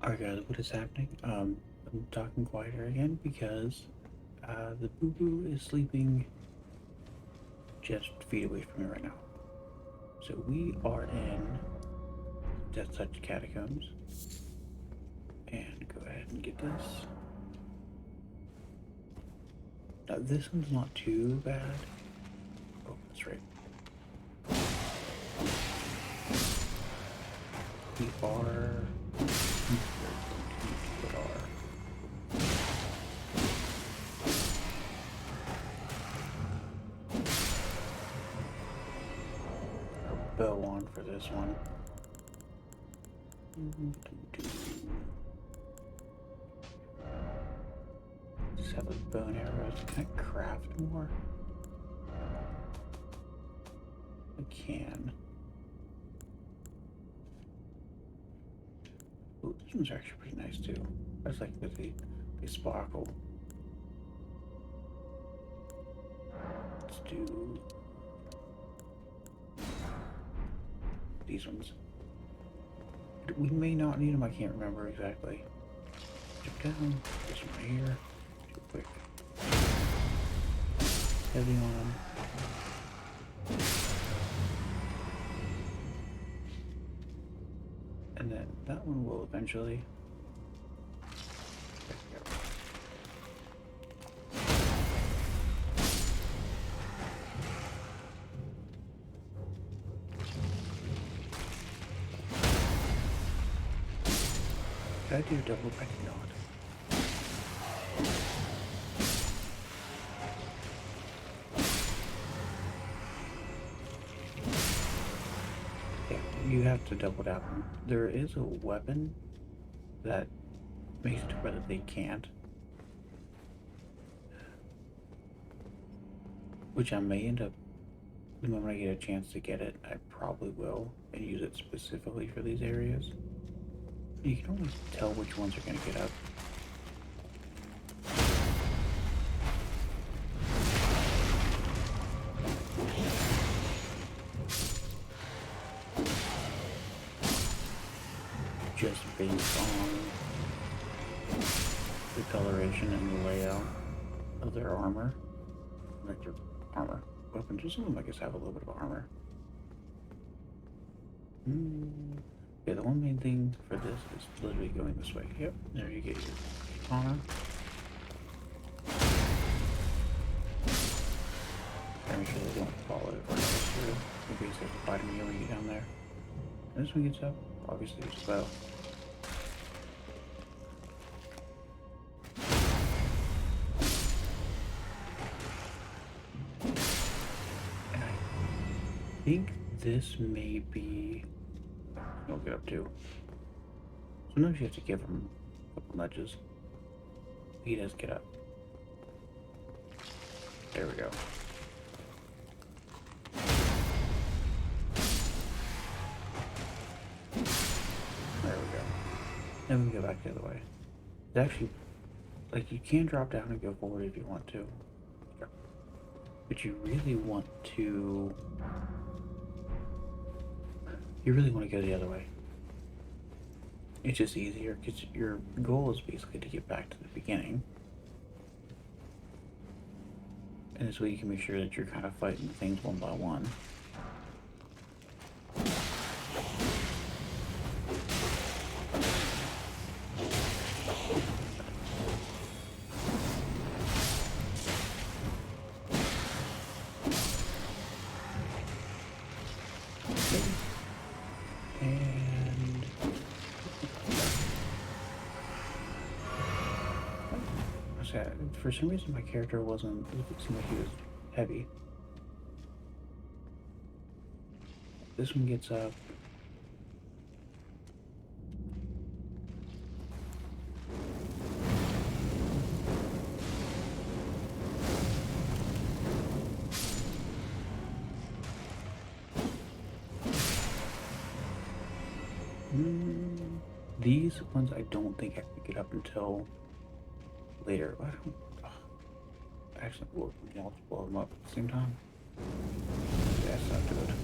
Alright guys, what is happening? I'm talking quieter again because the boo-boo is sleeping just feet away from me right now. So we are in Deathtouched Catacombs. And go ahead and get this. Now this one's not too bad. Oh, that's right. We are put our bow on for this one. Just have a bow and arrows. Can I craft more? I can. Ooh, these ones are actually pretty nice too. I just like that they sparkle. Let's do these ones. We may not need them, I can't remember exactly. Jump down, this one right here. Too quick. Heavy on them. And then that one will eventually. There we go. Did I do double? I did not. Yeah, you have to double tap them. There is a weapon that makes it to where they can't. Which I may end up, the moment I get a chance to get it, I probably will, and use it specifically for these areas. You can always tell which ones are going to get up. Just based on the coloration and the layout of their armor. Like their armor. Weapons, some of them I guess have a little bit of armor. Yeah, the one main thing for this is literally going this way. Yep, there you get your katana. Try to make sure they don't follow it right through. You basically have to fight them when you get down there. And this one gets up, obviously as well. And I think this may be. I'll get up to. Sometimes you have to give him a couple nudges. He does get up. There we go. There we go. Then we can go back the other way. It's actually, like, you can drop down and go forward if you want to. But you really want to go the other way. It's just easier because your goal is basically to get back to the beginning. And this way you can make sure that you're kind of fighting things one by one. For some reason my character wasn't, it seemed like he was heavy. This one gets up. These ones I don't think I can get up until later. I don't. Actually, we'll blow them up at the same time. That's not good.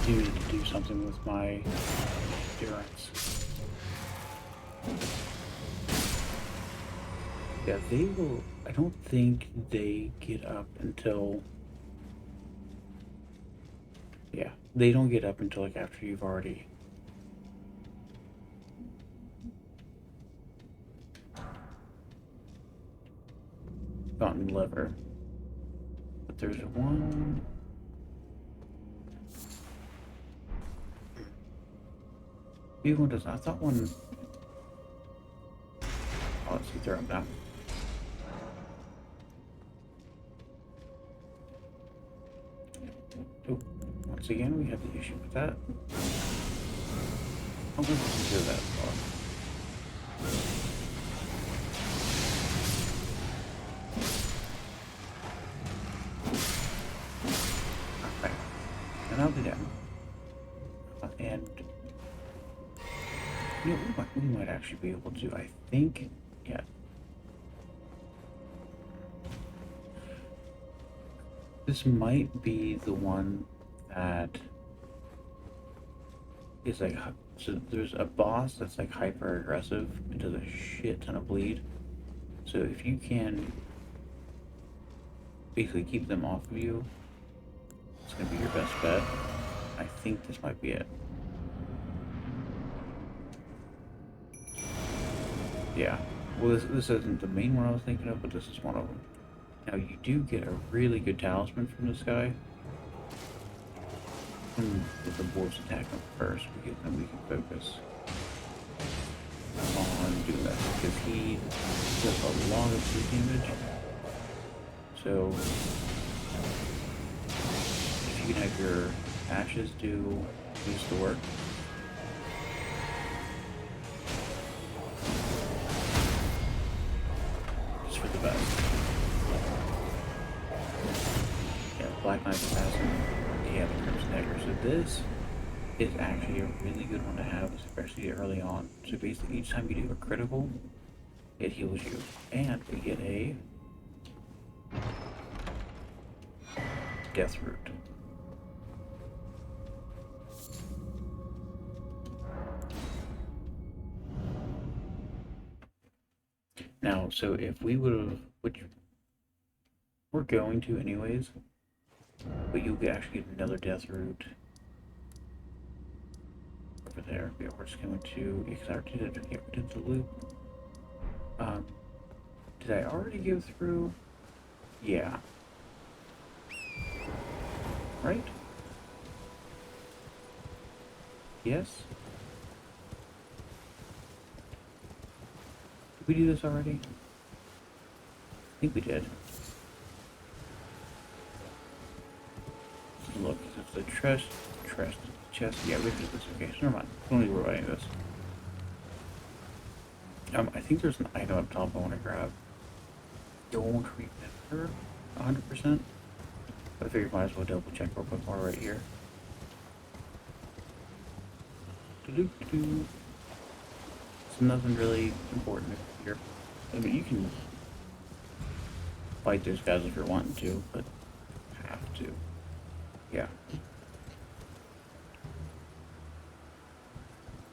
do need to do something with my endurance. Yeah, they will. I don't think they get up until. Yeah, they don't get up until like after you've already. Gotten liver. But there's one. Maybe one doesn't. I thought one. Oh, let's see, throw him down. Oh, once again, we have the issue with that. I don't think we can do that far. Okay. And I'll do that. And you know, we might actually be able to. I think, yeah. This might be the one that is like, so there's a boss that's like hyper aggressive and does a shit ton of bleed. So if you can basically keep them off of you, it's gonna be your best bet. I think this might be it. Yeah. Well, this isn't the main one I was thinking of, but this is one of them. Now you do get a really good talisman from this guy. With the boards attack him first, because then we can focus on doing that, because he does a lot of bleed damage. So if you can have your ashes do most of the work. Just for the best. Yeah, Black Knight Assassin. Yeah, the Crimson Dagger. So this is actually a really good one to have, especially early on. So basically, each time you do a critical, it heals you. And we get a Death Root. Now, so if we would have, which we're going to anyways, but you'll actually get another Death Root over there. Yeah, we're just going to, because I already did the loop. Did I already go through? Yeah. Right? Yes? Did we do this already? I think we did. Look, it's the chest. Yeah, we did this. Okay, so never mind. Don't need to worry about any of this. I think there's an item up top I want to grab. Don't remember 100%. But I figured might as well double check real quick while we're right here. It's nothing really important here. I mean, you can fight those guys if you're wanting to, but have to. Yeah.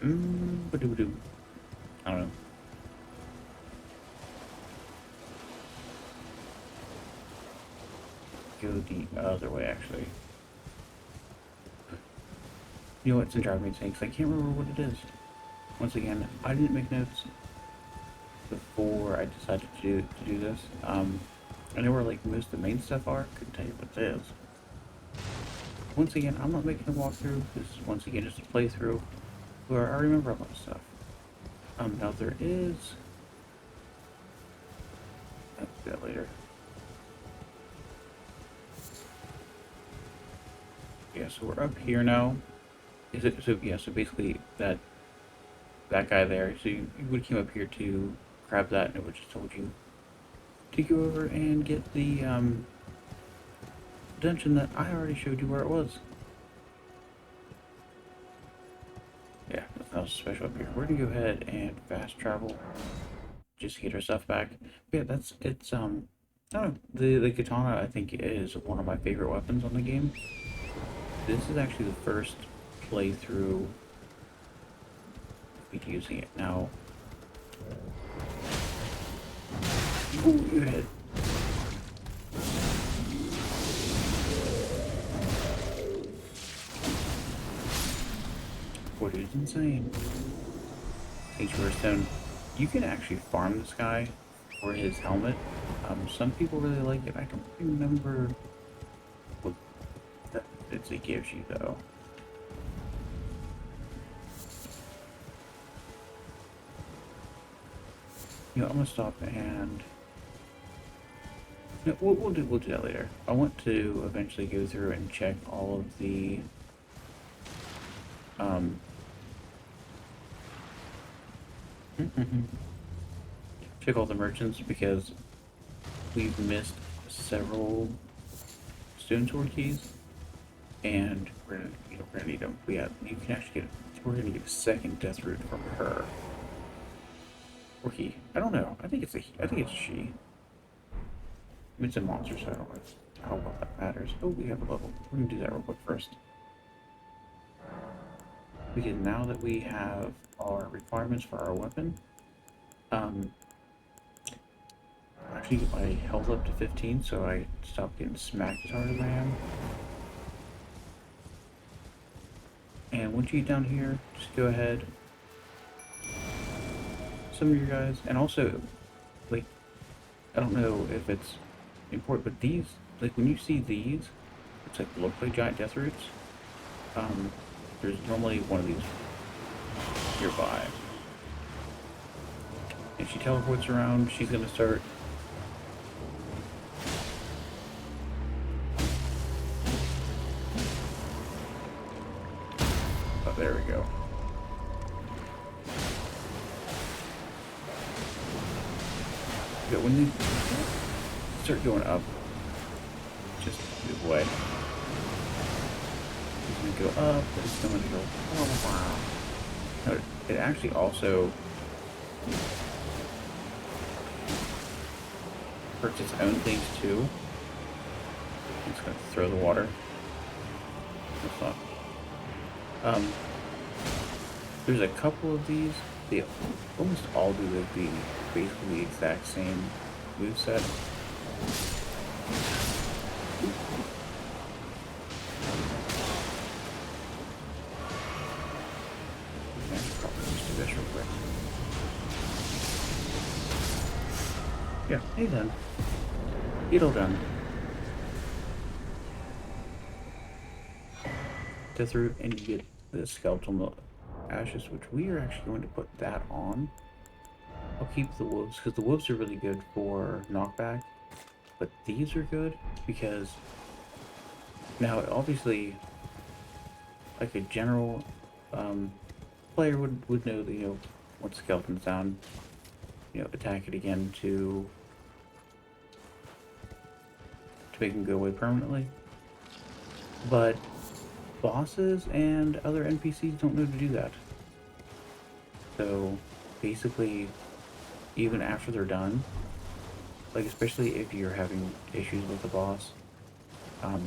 I don't know. Go the other way, actually. You know what's driving me insane? Because I can't remember what it is. Once again, I didn't make notes before I decided to do this. I know where like most of the main stuff are. Couldn't tell you what it is. Once again, I'm not making a walkthrough. This is once again just a playthrough where I remember a lot of stuff. Now there is. I'll do that later. Yeah, so we're up here now. Is it so? Yeah, so basically that guy there. So you would have came up here to grab that, and it would just told you to go over and get the dungeon that I already showed you where it was. Yeah, nothing else special up here. We're gonna go ahead and fast travel, just to get our stuff back. Yeah, it's I don't know. The katana I think is one of my favorite weapons on the game. this is actually the first playthrough we'd using it. Now, ooh, you hit. Poor dude's insane. Thanks for stone. You can actually farm this guy for his helmet. Some people really like it. I don't remember what benefits it gives you though. You know, I'm gonna stop and no, we'll do that later. I want to eventually go through and check all of the check all the merchants because we've missed several stone sword keys, and we're gonna need them. You can actually get. We're gonna get a second death root from her. Or he. I don't know. I think it's a she. It's a monster, so I don't know how well that matters. Oh, we have a level. We're gonna do that real quick first. Because now that we have our requirements for our weapon, actually get my health up to 15, so I stop getting smacked as hard as I am. And once you get down here, just go ahead, some of your guys, and also, like, I don't know if it's important, but these, like, when you see these, it's like look like giant death roots. There's normally one of these nearby. If she teleports around, she's gonna start. Oh, there we go. But when they start going up, just move away. It's gonna go up, but it's still gonna go. Oh wow! No, it actually also hurts its own things too. It's gonna throw the water. That's not. There's a couple of these. They almost all do basically the exact same moveset. Yeah, hey then. Get all done. Death root, and you get the skeletal ashes, which we are actually going to put that on. I'll keep the wolves because the wolves are really good for knockback, but these are good because now obviously, like a general player would know that, you know, once skeleton's down, you know, attack it again to make them go away permanently. But bosses and other NPCs don't know to do that. So basically, even after they're done, like especially if you're having issues with the boss, like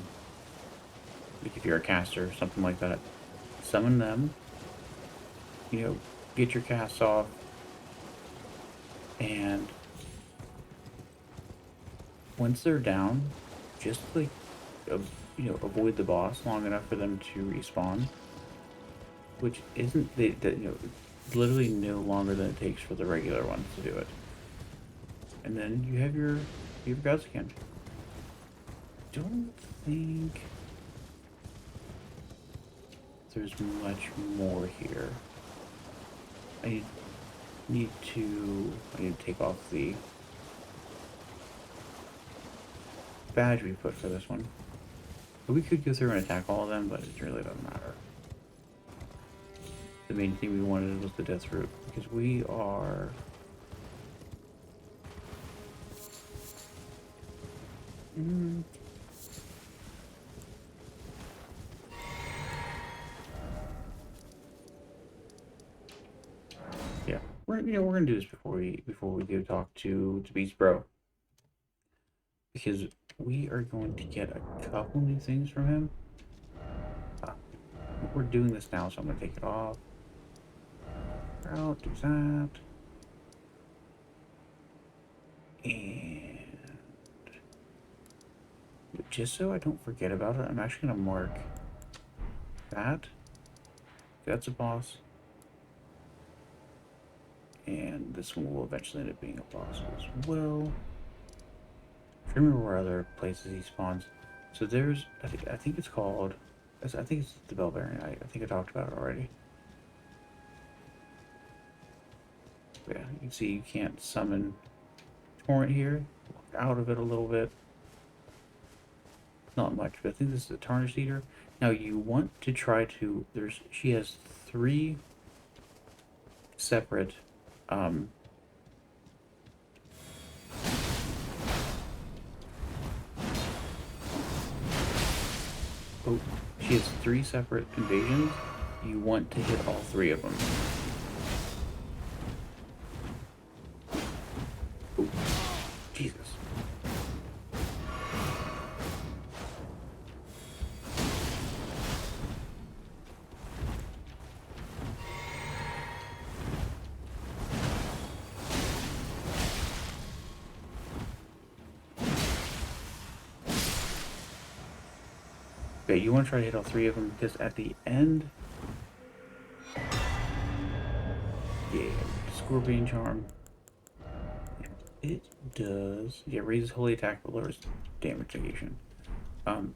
if you're a caster or something like that, summon them, you know, get your casts off, and once they're down, just like you know, avoid the boss long enough for them to respawn, which isn't you know, literally no longer than it takes for the regular ones to do it. And then you have your gods again. Don't think there's much more here. I need to take off the badge we put for this one. But we could go through and attack all of them, but it really doesn't matter. The main thing we wanted was the death root, because we are... Yeah, we're gonna do this before we go talk to Beast Bro, because we are going to get a couple new things from him. we're doing this now, so I'm gonna take it off. Out, do that. And just so I don't forget about it, I'm actually gonna mark that. That's a boss. And this one will eventually end up being a boss as well. I remember where other places he spawns. So there's, I think it's called, I think it's the Bellbearing. I think I talked about it already. But yeah, you can see you can't summon Torrent here. Walk out of it a little bit. Not much, but I think this is the Tarnished Eater. Now you want to try to, she has 3 separate, oh, she has 3 separate invasions. You want to hit all 3 of them. Oh, Jesus. Yeah, you want to try to hit all 3 of them because at the end, yeah, Scorpion Charm. It does, yeah, raises holy attack but lowers damage negation. And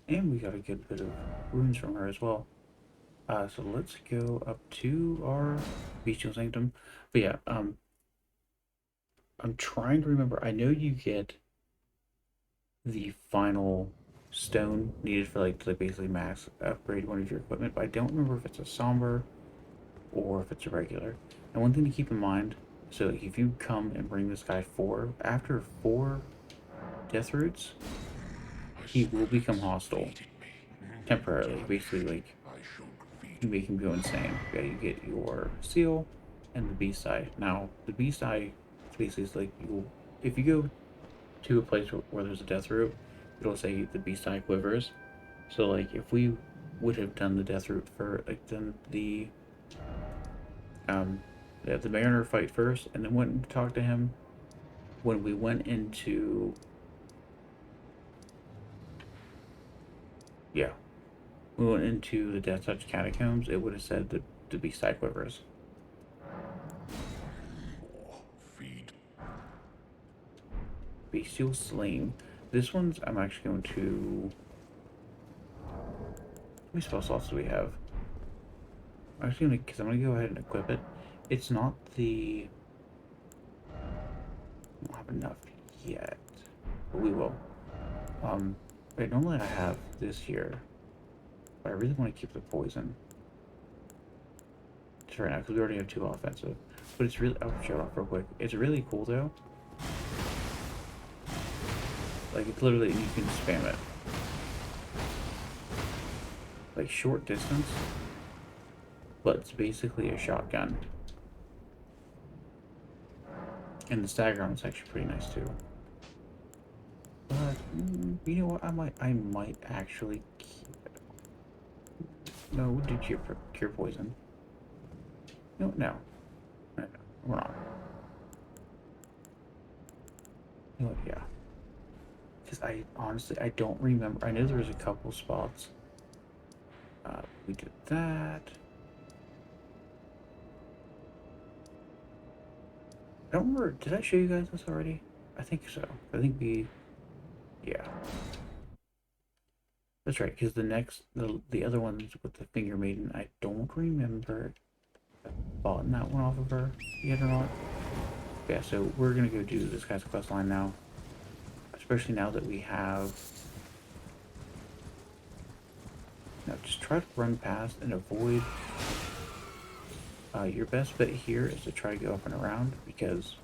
we got a good bit of runes from her as well. So let's go up to our Bestial Sanctum. But yeah, I'm trying to remember. I know you get the final stone needed for like to basically max upgrade one of your equipment, but I don't remember if it's a somber or if it's a regular. And one thing to keep in mind, so like if you come and bring this guy after 4 death roots, he will become hostile temporarily. Basically, like you make him go insane. Yeah, you get your seal and the beast eye. Now, the beast eye basically is like if you go to a place where there's a death root, it'll say the beast eye quivers. So like if we would have done the death root for like then the mariner fight first and then went and talked to him, when we went into yeah, we went into the Deathtouched Catacombs, it would have said that the beast eye quivers. Bestial Sling. This one's I'm actually going to. How many spell slots do we have? I'm actually gonna, because I'm gonna go ahead and equip it. It's not the. I don't have enough yet, but we will. Wait, normally I have this here, but I really want to keep the poison. Just right now, because we already have 2 offensive. But it's really. I'll show it off real quick. It's really cool though. Like it's literally you can spam it. Like short distance, but it's basically a shotgun. And the stagger arm is actually pretty nice too. But you know what? I might actually keep it. No, we'll do cure poison. No, we're not. You know what? Yeah. Because I honestly I don't remember. I know there was a couple spots. We did that. I don't remember. Did I show you guys this already? I think so. I think yeah. That's right. Because the other ones with the Finger Maiden, I don't remember bought that one off of her yet or not. Yeah. So we're gonna go do this guy's quest line now, especially now that we have. Now just try to run past and avoid. Your best bet here is to try to go up and around because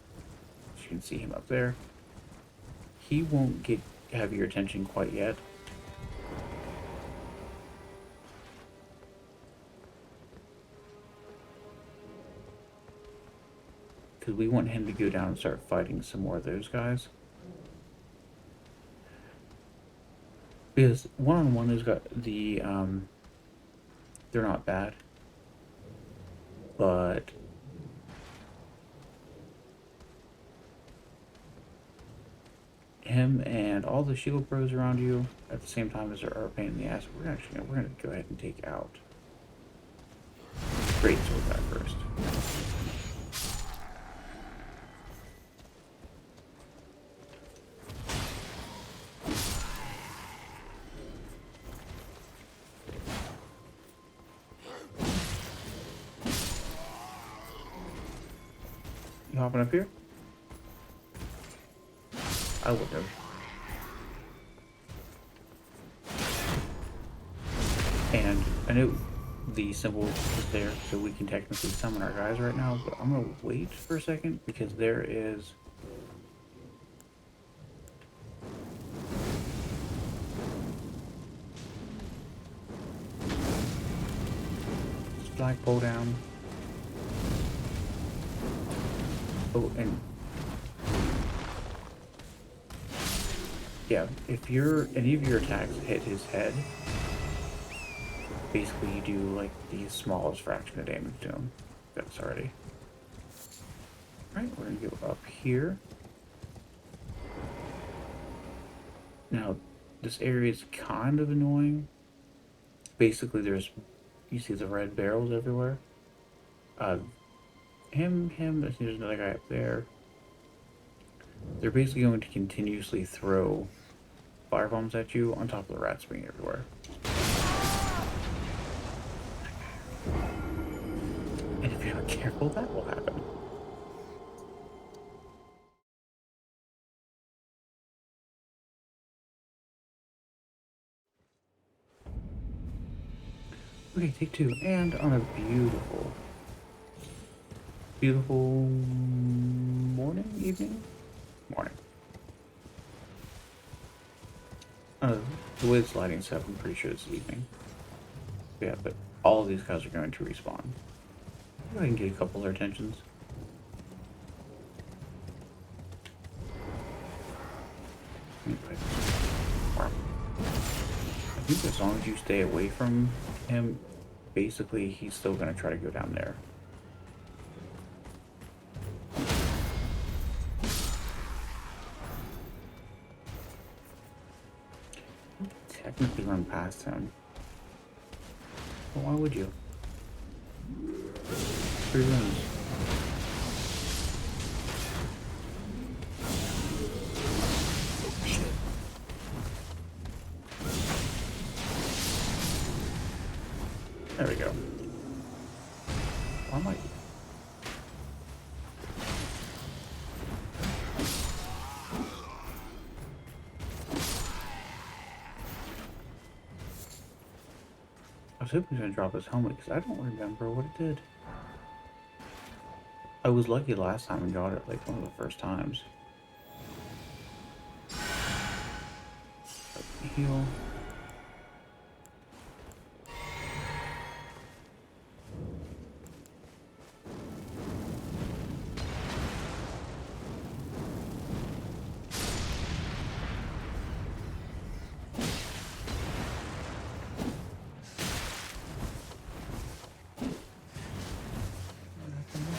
you can see him up there. He won't have your attention quite yet. Because we want him to go down and start fighting some more of those guys. Because one-on-one has got the they're not bad, but him and all the shield bros around you at the same time as are a pain in the ass. We're gonna go ahead and take out great sword guy first. You hopping up here? I would have. And I know the symbol is there, so we can technically summon our guys right now, but I'm gonna wait for a second because there is flagpole down. Oh, and yeah, if any of your attacks hit his head, basically you do like the smallest fraction of damage to him. That's already. Alright, we're gonna go up here. Now, this area is kind of annoying. Basically, you see the red barrels everywhere. There's another guy up there. They're basically going to continuously throw fire bombs at you on top of the rats being everywhere. And if you're not careful, that will happen. Okay, take two. And on a beautiful, beautiful evening? Morning. The way it's lighting stuff, I'm pretty sure it's evening. Yeah, but all of these guys are going to respawn. Go ahead and get a couple of their attentions. I think as long as you stay away from him, basically he's still going to try to go down there. Technically run past him. But why would you? 3 runes. Shit. There we go. Why am I... I was hoping he was going to drop his helmet because I don't remember what it did. I was lucky last time and got it like one of the first times. Heal.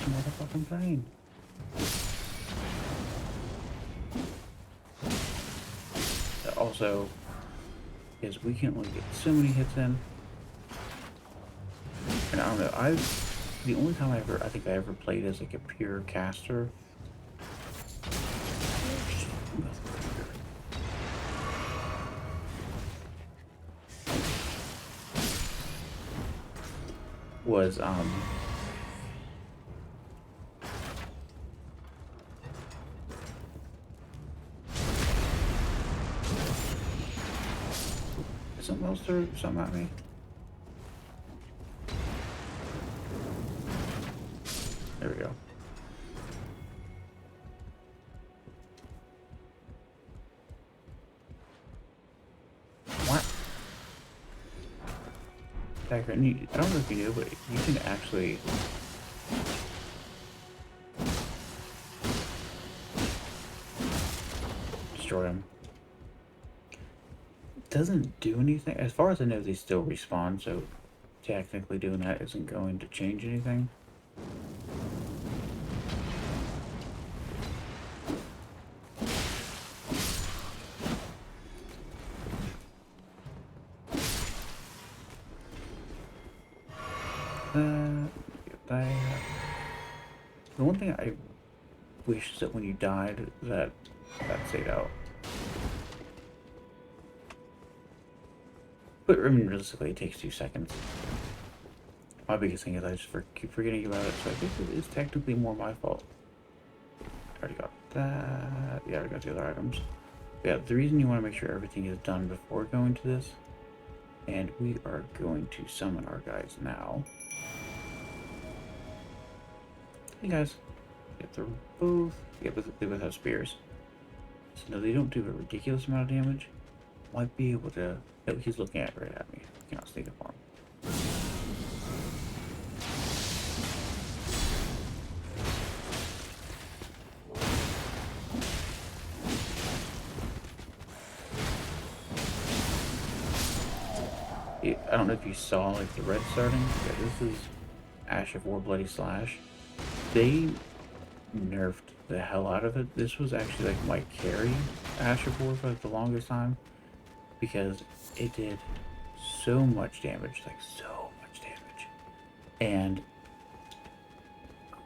Motherfucking plane. Also, is we can only get so many hits in, and I don't know. The only time I think I ever played as like a pure caster. Was something else threw something at me. There we go. What? Dagger, and I don't know if you knew, but you can actually destroy him. doesn't do anything. As far as I know, they still respawn, so technically doing that isn't going to change anything. Get that. The one thing I wish is that when you died, that stayed out. But I mean, realistically, it takes 2 seconds. My biggest thing is I just keep forgetting about it, so I think it is technically more my fault. I already got that. Yeah, I already got the other items. Yeah, the reason you want to make sure everything is done before going to this, and we are going to summon our guys now. Hey guys. Yep, they're both. Yeah, but they both have spears. So no, they don't do a ridiculous amount of damage. Might be able to. Oh, he's looking right at me. Cannot sneak up on him. I don't know if you saw like the red starting. Yeah, this is Ash of War Bloody Slash. They nerfed the hell out of it. This was actually like my carry Ash of War for like the longest time because it did so much damage, like so much damage. And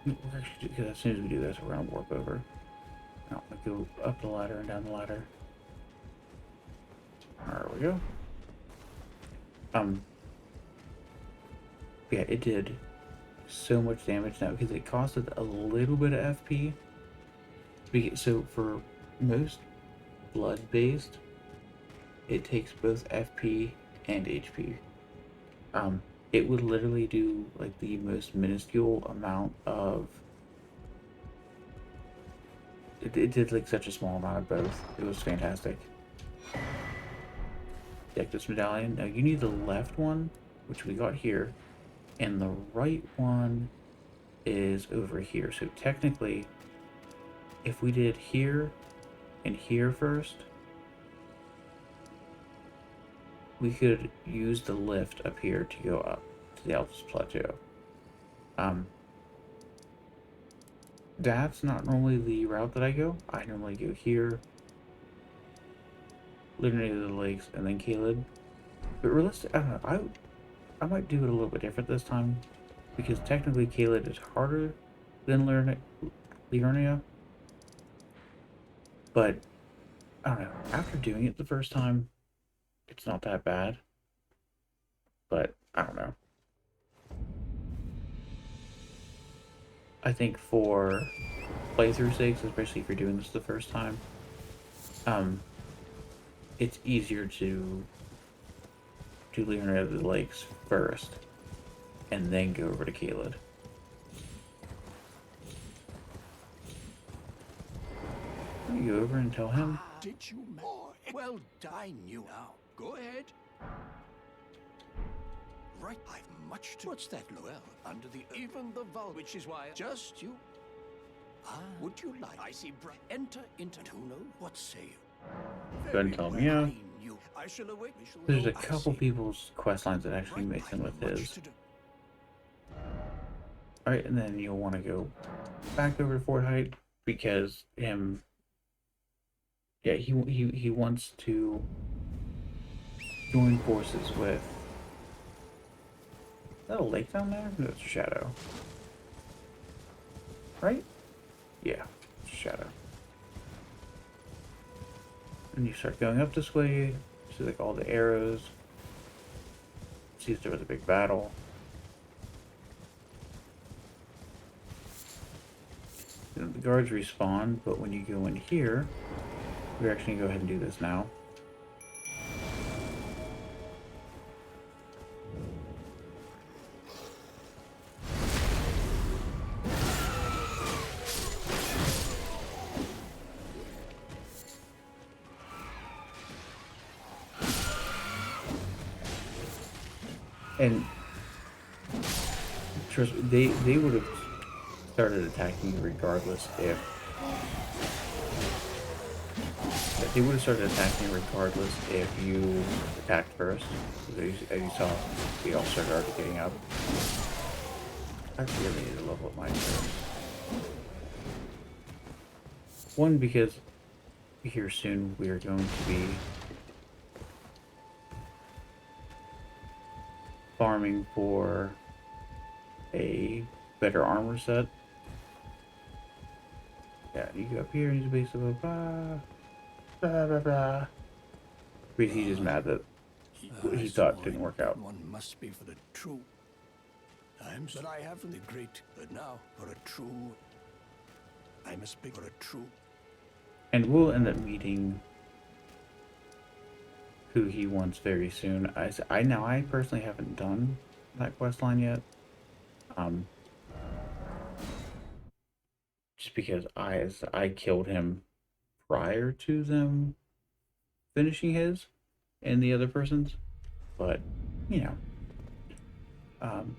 we're actually, because as soon as we do this, we're gonna warp over. Now I'm gonna go up the ladder and down the ladder. There we go. Yeah, it did so much damage now because it costed a little bit of FP. So for most blood-based, it takes both FP and HP. It would literally do like the most minuscule amount of. It did like such a small amount of both. It was fantastic. Deathtouched medallion. Now you need the left one, which we got here, and the right one is over here. So technically, if we did here and here first, we could use the lift up here to go up to the Altus Plateau. That's not normally the route that I go. I normally go here, literally the lakes, and then Caleb. But realistically, I don't know. I might do it a little bit different this time because technically Caleb is harder than Liurnia. But I don't know. After doing it the first time, it's not that bad. But I don't know. I think for playthrough sakes, especially if you're doing this the first time, it's easier to do Liurnia of the Lakes first, and then go over to Caleb. Let me go over and tell him. Did you? Well, I knew now. Go ahead. Right, I've much to. What's that? Well, under the even the vulgar, which is why just you. Would you like? I see. Enter into. Who knows? What say you? Go ahead and tell him, yeah. I shall await. There's a couple people's quest lines that actually mix in with his. Alright, and then you'll want to go back over to Fort Height because him. Yeah, he wants to join forces with. Is that a lake down there? No, it's a shadow. Right? Yeah, it's a shadow. And you start going up this way, see like all the arrows. See if there was a big battle. You know, the guards respawn, but when you go in here, we're actually gonna go ahead and do this now. And trust me, they would have started attacking you regardless if they would have started attacking regardless if you attacked first. As you saw, we all started already getting up. I really need to level up mine first. One, because here soon we are going to be farming for a better armor set. Yeah, you go up here and he's basically blah, blah, blah, blah. Basically, he's just mad that he thought didn't work out. One must be for the true times, but I haven't the great. But now, for a true, I must be for a true. And we'll end up meeting who he wants very soon. I personally haven't done that quest line yet. Just because I killed him prior to them finishing his and the other person's. But, you know.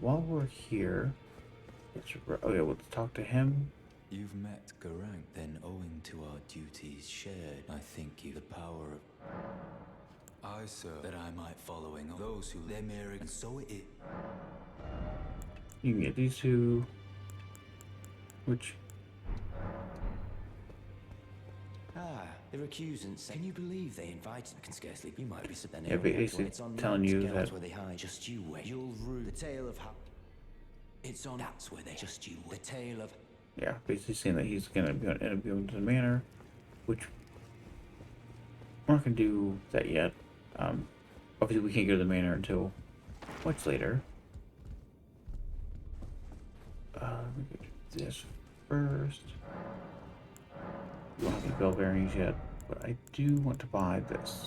While we're here, let's talk to him. You've met Garang, then owing to our duties shared, I think you the power of... I serve that I might following those who their marry, and so it is. You can get these two, which... The recusants. Can you believe they invited? Can scarcely. You might be then. Yeah, basically it's on telling you that where they hide. Just you wait. You'll rule the tale of how. It's on. That's where they just you. The tale of. Yeah, basically saying that he's gonna end up going to the manor, which we're not gonna do that yet. Obviously we can't go to the manor until much later. Let me do this first. We don't have any bell bearings yet, but I do want to buy this.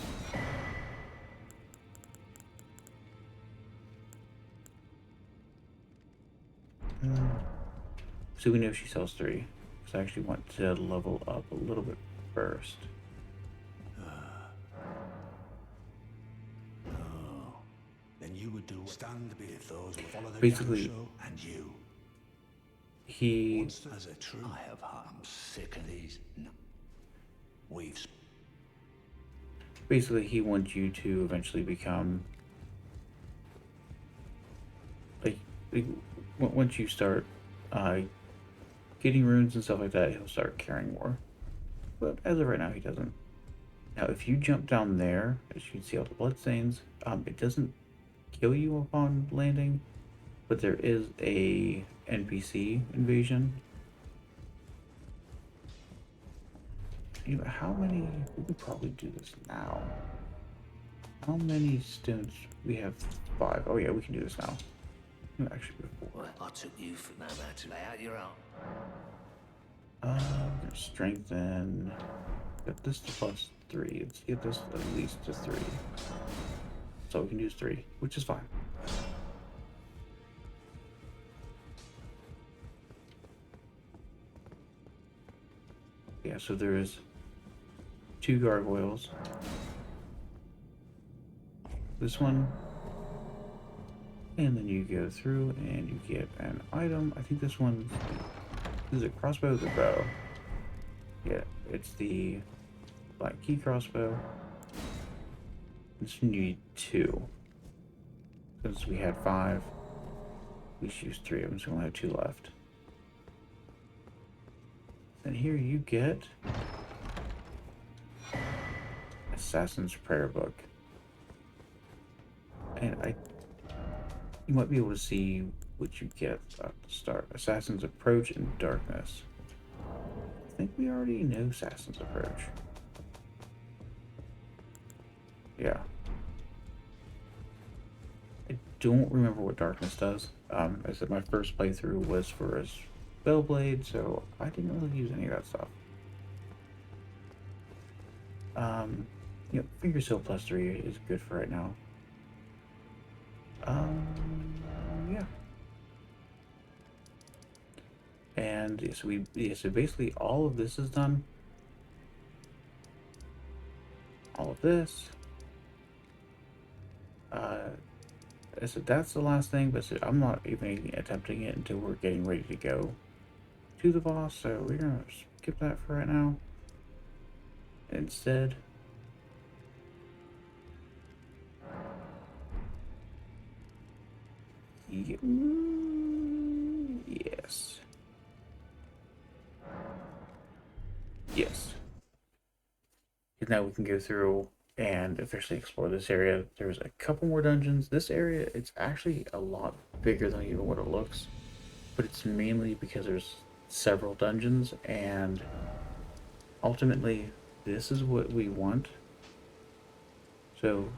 So we know she sells 3. So I actually want to level up a little bit first. Then you would do stand with those who follow the Basically, and you. He As a true, I have heart. I'm sick of these. No. We've. Basically he wants you to eventually become like once you start getting runes and stuff like that, he'll start caring more. But as of right now, he doesn't. Now, if you jump down there, as you can see all the bloodstains, it doesn't kill you upon landing, but there is a NPC invasion. You know, how many? We could probably do this now. How many stones? We have 5. Oh yeah, we can do this now. No, actually before. Well, I took you for no matter to lay out your own. We're gonna strengthen. Get this to +3. Let's get this at least to 3. So we can use 3, which is fine. Yeah, so there is 2 gargoyles. This one. And then you go through and you get an item. I think this one is a crossbow or the bow. Yeah, it's the black key crossbow. This one you need 2. Since we had 5, we should use 3 of them, so we only have 2 left. And here you get Assassin's Prayer Book. And you might be able to see what you get at the start. Assassin's Approach and Darkness. I think we already know Assassin's Approach. Yeah. I don't remember what Darkness does. I said my first playthrough was for a Spellblade, so I didn't really use any of that stuff. You know, Finger Seal +3 is good for right now. Yeah. And so basically all of this is done. All of this. So that's the last thing, but I'm not even attempting it until we're getting ready to go to the boss, so we're gonna skip that for right now. Instead, because now we can go through and officially explore this area. There's a couple more dungeons. This area, it's actually a lot bigger than even what it looks, but it's mainly because there's several dungeons, and ultimately this is what we want. So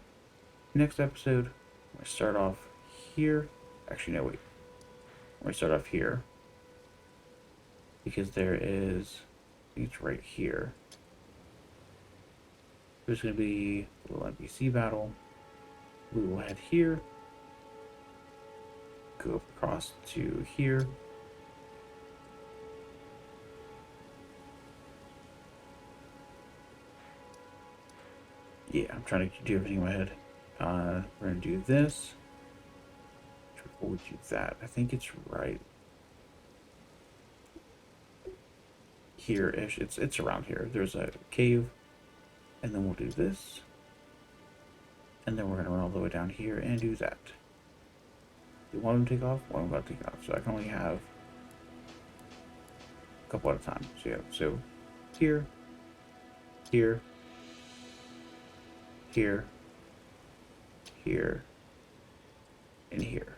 next episode, we start off here. Actually, no, wait. We start off here because there is, I think it's right here. There's going to be a little NPC battle. We will head here, go across to here. Yeah, I'm trying to do everything in my head. We're going to do this. We'll do that. I think it's right here-ish. It's around here. There's a cave. And then we'll do this. And then we're going to run all the way down here and do that. Do one of them take off? One of them about to take off. So I can only have a couple at a time. So yeah, so here, here, here, here, and here.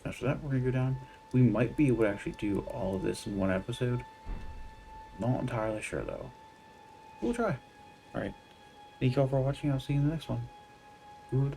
After that, we're going to go down. We might be able to actually do all of this in one episode. Not entirely sure, though. We'll try. Alright. Thank you all for watching. I'll see you in the next one. Good.